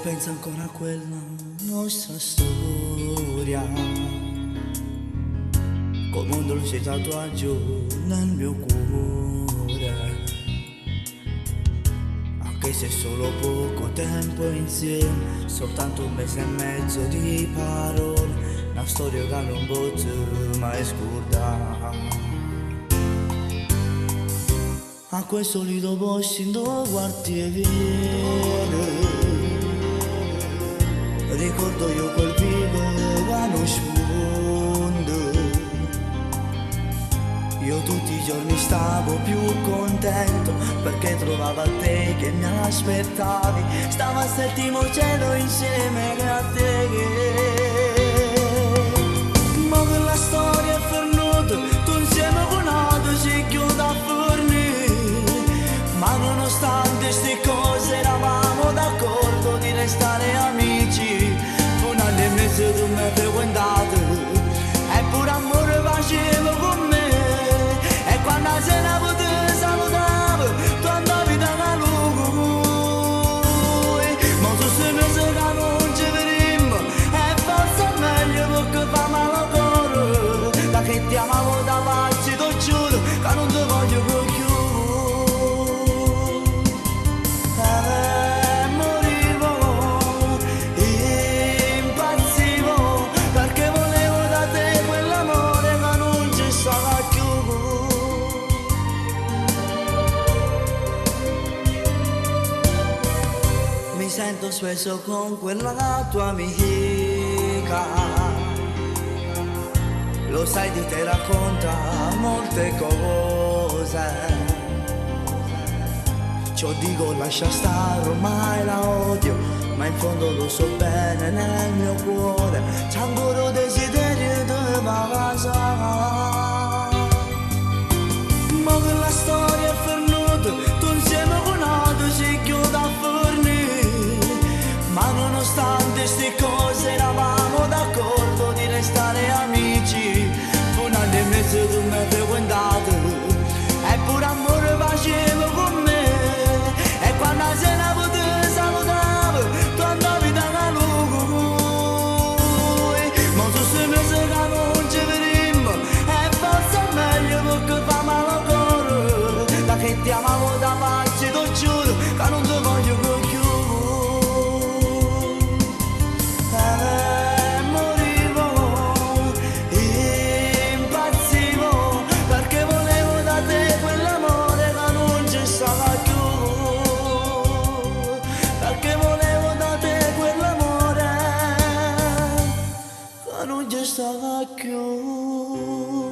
penso ancora a quella nostra storia, come un dolce tatuaggio nel mio cuore. Anche se solo poco tempo insieme, soltanto un mese e mezzo di parole, una storia che non posso mai scordare. A questo lido posto in due quartiere, ricordo io quel vivo che non sfondo. Io tutti i giorni stavo più contento perché trovavo a te che mi aspettavi. Stavo a settimo cielo insieme a te. Ma quella storia è finita, tu insieme con altri si chiude a fornire. Ma nonostante ste cose eravamo d'accordo di restare amici. Un anno e mezzo tu mi hai frequentato, eppure amore facevo con me. E quando se ne potevo salutavo, tu andavi da lui. Ma tu sei mesi che non ci vedemmo, e forse è meglio perché fa male al cuore. Da che ti amavo da facci, ti giuro che non ti voglio più. Mi sento spesso con quella tua amica, lo sai di te racconta molte cose. Ciò dico lascia stare, ormai la odio, ma in fondo lo so bene nel mio cuore c'è ancora un desiderio di casa. Ma quella storia è finita, tu insieme con altri si chiude a fornire. Ma nonostante ste cose eravamo d'accordo di restare amici. Un anno e mezzo tu mi hai frequentato, eppure amore facevo con me. E quando se ne potevo salutavo, tu andavi da lui. Ma tu sei mesi che non ci vedemmo, e forse è meglio perché fa male al cuore. Da che ti amavo da facci, ti giuro che non ti voglio più. Non ci stava più.